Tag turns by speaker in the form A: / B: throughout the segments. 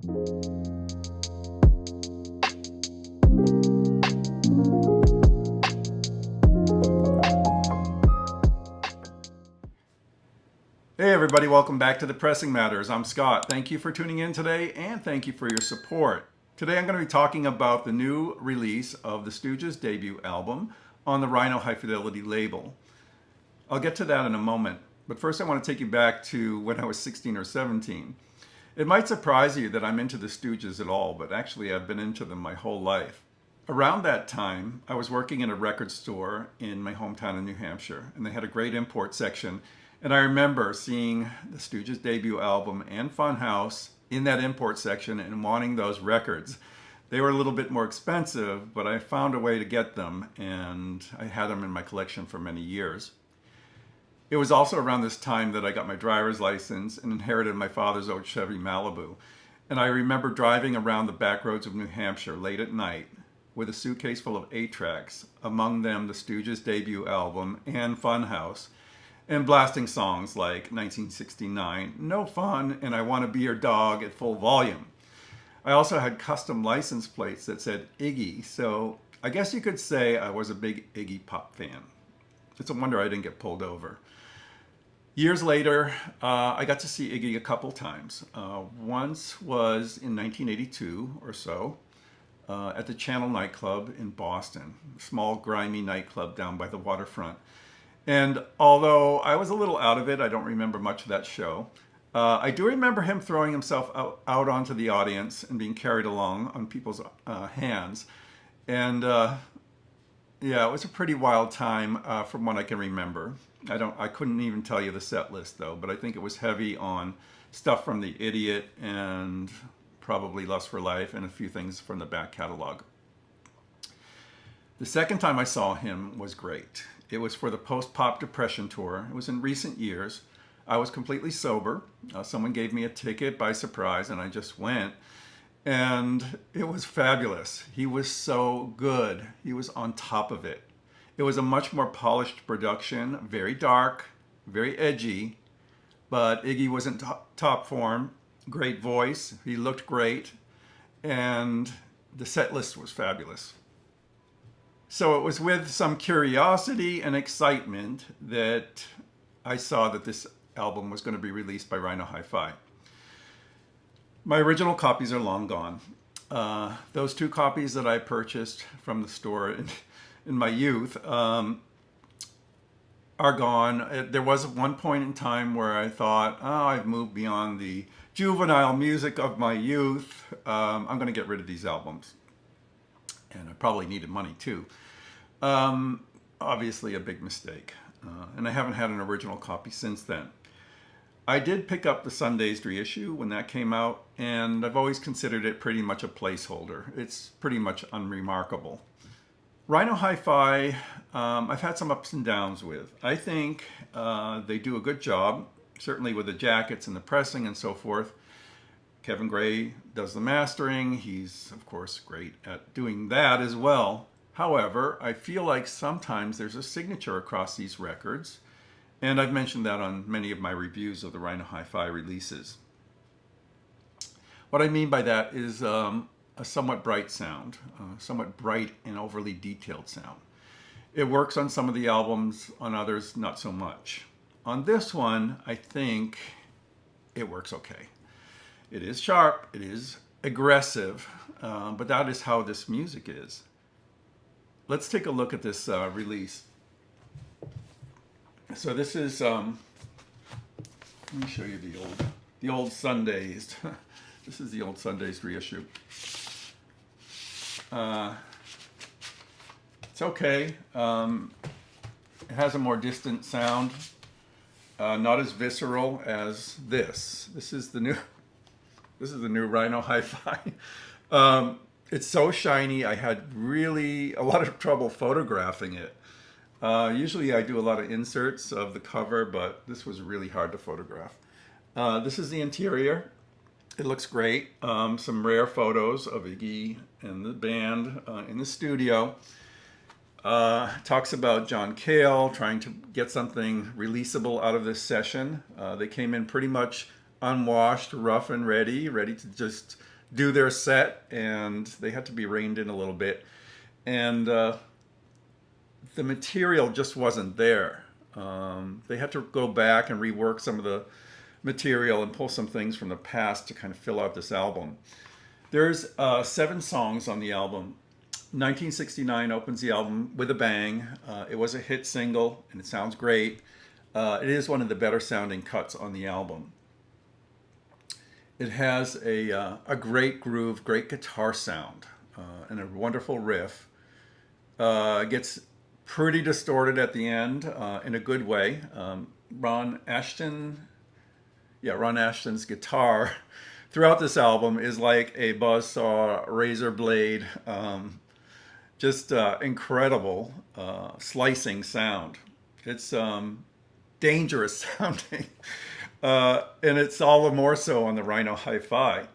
A: Hey everybody, welcome back to The Pressing Matters. I'm Scott. Thank you for tuning in today and thank you for your support. Today I'm going to be talking about the new release of the Stooges debut album on the Rhino High Fidelity label. I'll get to that in a moment, but first I want to take you back to when I was 16 or 17. It might surprise you that I'm into the Stooges at all, but actually I've been into them my whole life. Around that time, I was working in a record store in my hometown in New Hampshire, and they had a great import section. And I remember seeing the Stooges debut album and Funhouse in that import section and wanting those records. They were a little bit more expensive, but I found a way to get them, and I had them in my collection for many years. It was also around this time that I got my driver's license and inherited my father's old Chevy Malibu. And I remember driving around the back roads of New Hampshire late at night with a suitcase full of 8-tracks, among them the Stooges debut album and Funhouse, and blasting songs like 1969, No Fun, and I Want to Be Your Dog at full volume. I also had custom license plates that said Iggy, so I guess you could say I was a big Iggy Pop fan. It's a wonder I didn't get pulled over. Years later, I got to see Iggy a couple times. Once was in 1982 or so at the Channel nightclub in Boston, a small grimy nightclub down by the waterfront. And although I was a little out of it, I don't remember much of that show. I do remember him throwing himself out onto the audience and being carried along on people's hands. And yeah, it was a pretty wild time from what I can remember. I couldn't even tell you the set list though, but I think it was heavy on stuff from The Idiot and probably Lust for Life and a few things from the back catalog. The second time I saw him was great. It was for the Post-Pop Depression Tour. It was in recent years. I was completely sober. Someone gave me a ticket by surprise and I just went. And it was fabulous. He was so good. He was on top of it. It was a much more polished production, very dark, very edgy, but Iggy was in top form, great voice. He looked great. And the set list was fabulous. So it was with some curiosity and excitement that I saw that this album was going to be released by Rhino Hi-Fi. My original copies are long gone. Those 2 copies that I purchased from the store in my youth are gone. There was one point in time where I thought, oh, I've moved beyond the juvenile music of my youth. I'm going to get rid of these albums. And I probably needed money too. Obviously a big mistake. And I haven't had an original copy since then. I did pick up the Sundazed reissue when that came out, and I've always considered it pretty much a placeholder. It's pretty much unremarkable. Rhino Hi-Fi, I've had some ups and downs with. I think they do a good job, certainly with the jackets and the pressing and so forth. Kevin Gray does the mastering. He's, of course, great at doing that as well. However, I feel like sometimes there's a signature across these records, and I've mentioned that on many of my reviews of the Rhino Hi-Fi releases. What I mean by that is a somewhat bright sound, somewhat bright and overly detailed sound. It works on some of the albums, on others not so much. On this one, I think it works okay. It is sharp, it is aggressive, but that is how this music is. Let's take a look at this release. So this is, let me show you the old Sundazed. This is the old Sundazed reissue. It's okay. It has a more distant sound, not as visceral as this. This is the new Rhino Hi-Fi. It's so shiny. I had really a lot of trouble photographing it. Usually I do a lot of inserts of the cover, but this was really hard to photograph. This is the interior. It looks great. Some rare photos of Iggy and the band in the studio. Talks about John Cale trying to get something releasable out of this session. They came in pretty much unwashed, rough and ready to just do their set, and they had to be reined in a little bit. And the material just wasn't there. They had to go back and rework some of the material and pull some things from the past to kind of fill out this album. There's 7 songs on the album. 1969 opens the album with a bang. It was a hit single, and it sounds great. It is one of the better sounding cuts on the album. It has a great groove, great guitar sound, and a wonderful riff. It gets pretty distorted at the end in a good way. Ron Ashton's guitar throughout this album is like a buzzsaw razor blade, just incredible slicing sound. It's dangerous sounding, and it's all the more so on the Rhino Hi-Fi.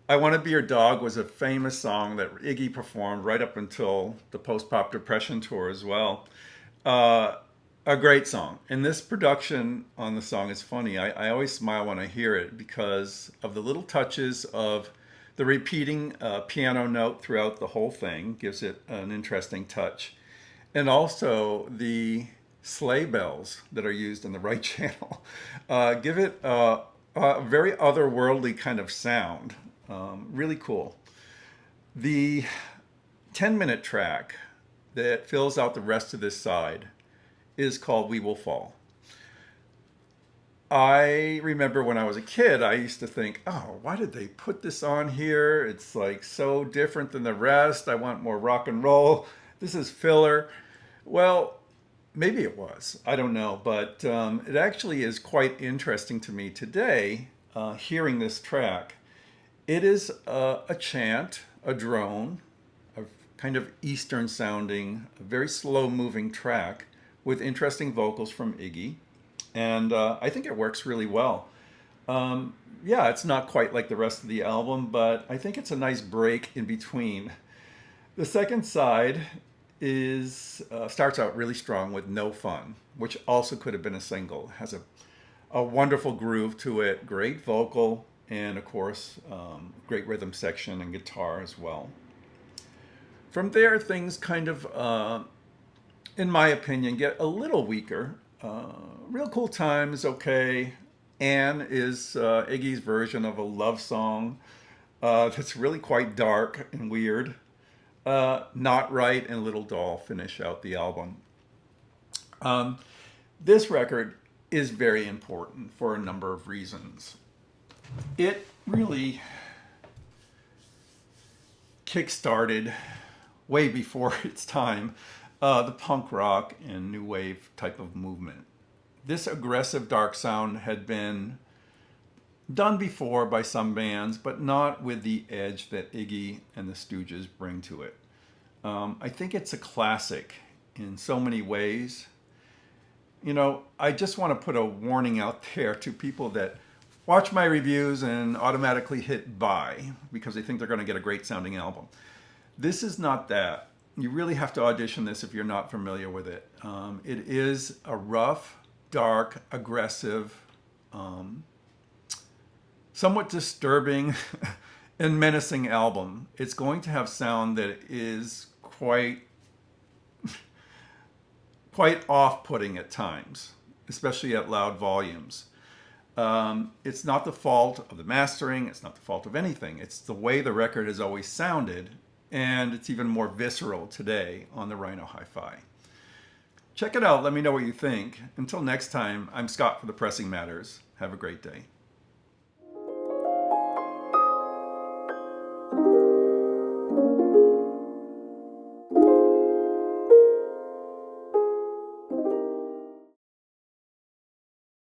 A: I Want to Be Your Dog was a famous song that Iggy performed right up until the post-pop depression tour as well. A great song. And this production on the song is funny. I always smile when I hear it because of the little touches of the repeating piano note throughout the whole thing. Gives it an interesting touch. And also the sleigh bells that are used in the right channel give it a very otherworldly kind of sound. Really cool. The 10-minute track that fills out the rest of this side is called We Will Fall. I remember when I was a kid, I used to think, oh, why did they put this on here? It's like so different than the rest. I want more rock and roll. This is filler. Well, maybe it was. I don't know. But it actually is quite interesting to me today, hearing this track. It is a chant, a drone, a kind of Eastern sounding, a very slow moving track with interesting vocals from Iggy. And I think it works really well. Yeah, it's not quite like the rest of the album, but I think it's a nice break in between. The second side is starts out really strong with No Fun, which also could have been a single. It has a wonderful groove to it, great vocal, and of course, great rhythm section and guitar as well. From there, things kind of, in my opinion, get a little weaker. Real Cool Time is okay. Anne is Iggy's version of a love song that's really quite dark and weird. Not Right and Little Doll finish out the album. This record is very important for a number of reasons. It really kick-started way before its time the punk rock and new wave type of movement. This aggressive dark sound had been done before by some bands, but not with the edge that Iggy and the Stooges bring to it. I think it's a classic in so many ways. You know, I just want to put a warning out there to people that watch my reviews and automatically hit buy because they think they're going to get a great sounding album. This is not that. You really have to audition this if you're not familiar with it. It is a rough, dark, aggressive, somewhat disturbing and menacing album. It's going to have sound that is quite off-putting at times, especially at loud volumes. It's not the fault of the mastering. It's not the fault of anything. It's the way the record has always sounded, and it's even more visceral today on the Rhino Hi-Fi. Check it out. Let me know what you think. Until next time, I'm Scott for The Pressing Matters. Have a great day.